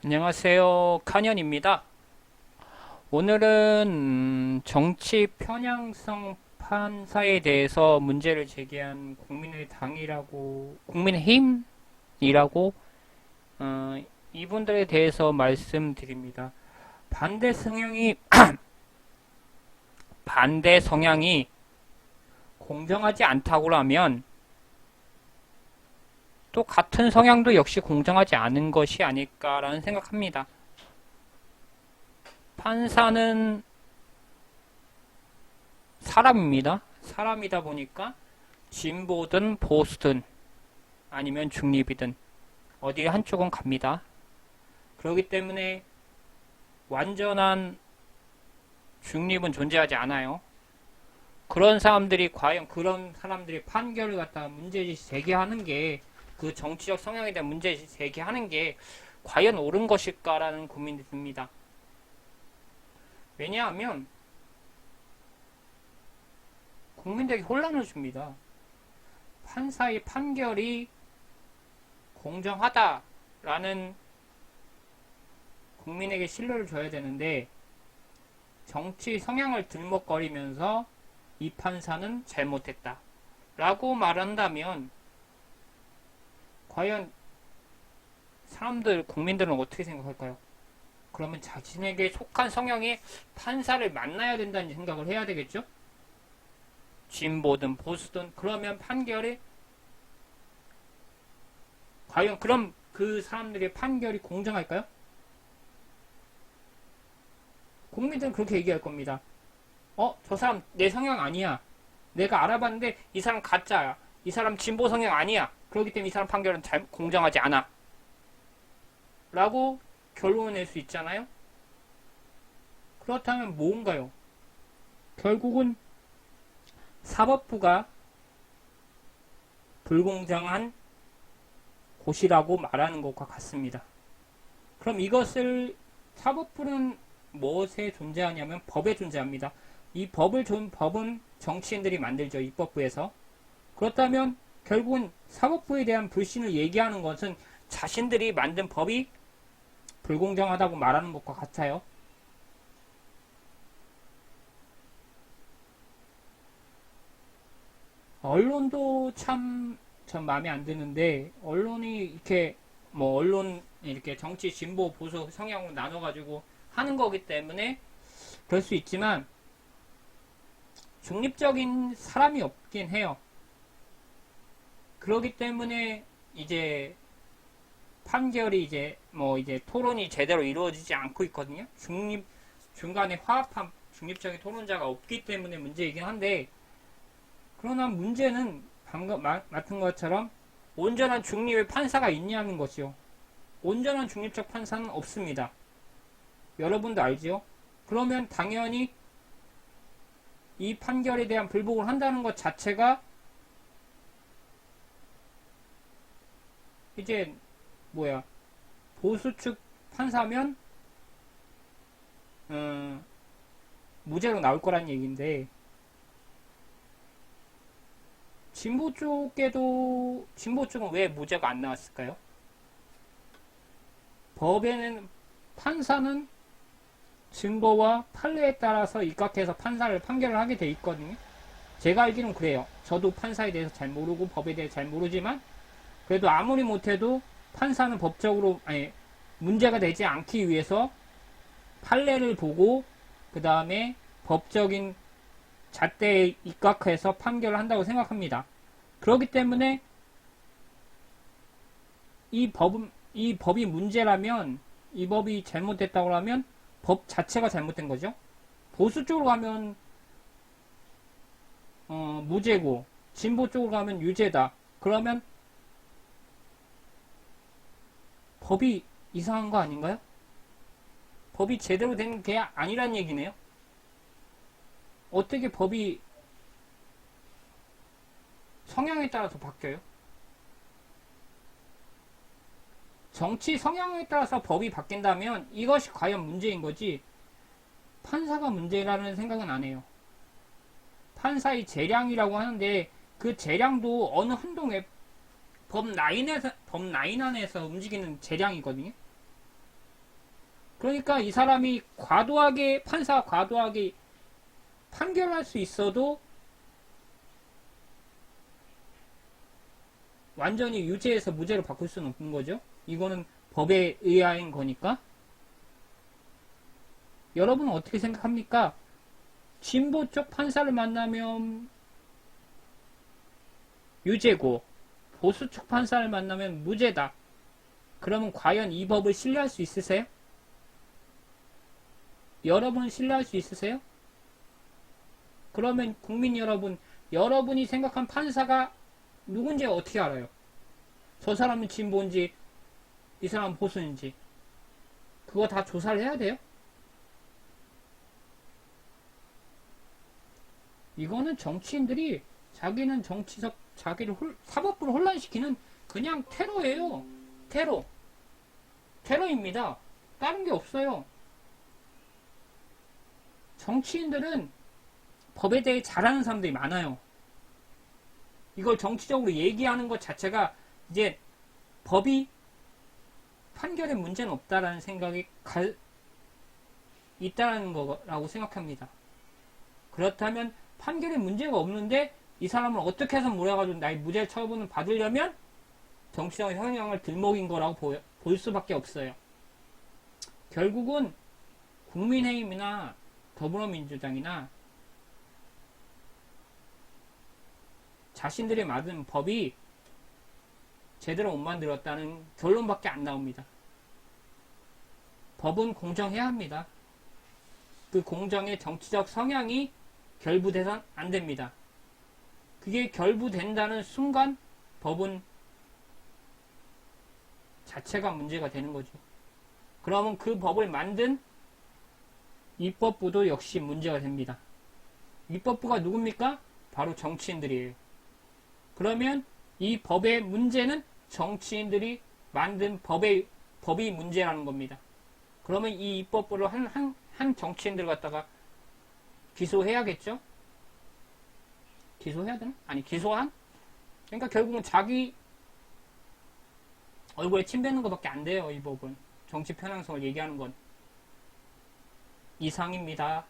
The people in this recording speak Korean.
안녕하세요. 카년입니다. 오늘은 정치 편향성 판사에 대해서 문제를 제기한 국민의힘이라고 이분들에 대해서 말씀드립니다. 반대 성향이 반대 성향이 공정하지 않다고 하면 또 같은 성향도 역시 공정하지 않은 것이 아닐까라는 생각합니다. 판사는 사람입니다. 사람이다 보니까 진보든 보수든 아니면 중립이든 어디 한쪽은 갑니다. 그렇기 때문에 완전한 중립은 존재하지 않아요. 그런 사람들이 과연 그런 사람들이 판결을 갖다가 문제제시 제기하는 게 그 정치적 성향에 대한 문제제시 제기하는 게 과연 옳은 것일까라는 고민이 듭니다. 왜냐하면 국민들에게 혼란을 줍니다. 판사의 판결이 공정하다라는 국민에게 신뢰를 줘야 되는데 정치 성향을 들먹거리면서 이 판사는 잘못했다 라고 말한다면 과연 국민들은 어떻게 생각할까요? 그러면 자신에게 속한 성향의 판사를 만나야 된다는 생각을 해야 되겠죠? 진보든 보수든 그러면 판결이 과연 그럼 그 사람들의 판결이 공정할까요? 국민들은 그렇게 얘기할 겁니다. 저 사람 내 성향 아니야. 내가 알아봤는데 이 사람 가짜야. 이 사람 진보 성향 아니야. 그렇기 때문에 이 사람 판결은 공정하지 않아. 라고 결론을 낼 수 있잖아요. 그렇다면 뭔가요? 결국은 사법부가 불공정한 곳이라고 말하는 것과 같습니다. 그럼 이것을 사법부는 무엇에 존재하냐면 법에 존재합니다. 이 법은 정치인들이 만들죠. 입법부에서. 그렇다면 결국은 사법부에 대한 불신을 얘기하는 것은 자신들이 만든 법이 불공정하다고 말하는 것과 같아요. 언론도 참 전 마음에 안 드는데 언론이 이렇게 언론 이렇게 정치 진보 보수 성향으로 나눠가지고 하는 거기 때문에 그럴 수 있지만 중립적인 사람이 없긴 해요. 그렇기 때문에 이제 판결이 이제 토론이 제대로 이루어지지 않고 있거든요. 중간에 화합한 중립적인 토론자가 없기 때문에 문제이긴 한데 그러나 문제는 방금 맡은 것처럼 온전한 중립의 판사가 있냐는 것이요. 온전한 중립적 판사는 없습니다. 여러분도 알지요? 그러면 당연히 이 판결에 대한 불복을 한다는 것 자체가 이제 보수 측 판사면 무죄로 나올 거란 얘기인데 진보 쪽은 왜 무죄가 안 나왔을까요? 법에는 판사는 증거와 판례에 따라서 입각해서 판결을 하게 돼 있거든요. 제가 알기로는 그래요. 저도 판사에 대해서 잘 모르고 법에 대해 잘 모르지만 그래도 아무리 못해도 판사는 법적으로 문제가 되지 않기 위해서 판례를 보고 그 다음에 법적인 잣대에 입각해서 판결을 한다고 생각합니다. 그렇기 때문에 이 법이 문제라면 이 법이 잘못됐다고 하면 법 자체가 잘못된 거죠. 보수 쪽으로 가면 무죄고 진보 쪽으로 가면 유죄다. 그러면 법이 이상한 거 아닌가요? 법이 제대로 된 게 아니란 얘기네요. 어떻게 법이 성향에 따라서 바뀌어요? 정치 성향에 따라서 법이 바뀐다면 이것이 과연 문제인 거지 판사가 문제라는 생각은 안 해요. 판사의 재량이라고 하는데 그 재량도 어느 한동에 법 라인 안에서 움직이는 재량이거든요. 그러니까 이 사람이 판사가 과도하게 판결할 수 있어도 완전히 유죄에서 무죄로 바꿀 수는 없는 거죠. 이거는 법에 의하인 거니까. 여러분은 어떻게 생각합니까? 진보 쪽 판사를 만나면 유죄고 보수 쪽 판사를 만나면 무죄다. 그러면 과연 이 법을 신뢰할 수 있으세요? 여러분은 신뢰할 수 있으세요? 그러면 국민 여러분, 여러분이 생각한 판사가 누군지 어떻게 알아요? 저 사람은 진보인지 이 사람은 보수인지 그거 다 조사를 해야 돼요? 이거는 정치인들이 자기는 정치적 자기를 사법부를 혼란시키는 그냥 테러예요. 테러입니다. 다른 게 없어요. 정치인들은 법에 대해 잘하는 사람들이 많아요. 이걸 정치적으로 얘기하는 것 자체가 이제 법이 판결에 문제는 없다라는 생각이 있다라는 거라고 생각합니다. 그렇다면 판결에 문제가 없는데 이 사람을 어떻게 해서 몰아가지고 나의 무죄 처분을 받으려면 정치적 성향을 들먹인 거라고 볼 수밖에 없어요. 결국은 국민의힘이나 더불어민주당이나 자신들이 만든 법이 제대로 못 만들었다는 결론밖에 안 나옵니다. 법은 공정해야 합니다. 그 공정의 정치적 성향이 결부돼선 안 됩니다. 그게 결부된다는 순간 법은 자체가 문제가 되는 거죠. 그러면 그 법을 만든 입법부도 역시 문제가 됩니다. 입법부가 누굽니까? 바로 정치인들이에요. 그러면 이 법의 문제는 정치인들이 만든 법이 문제라는 겁니다. 그러면 이 입법부를 한 정치인들 갖다가 기소해야겠죠? 기소해야 되나? 아니, 기소한? 그러니까 결국은 자기 얼굴에 침 뱉는 것밖에 안 돼요, 이 법은. 정치 편향성을 얘기하는 건. 이상입니다.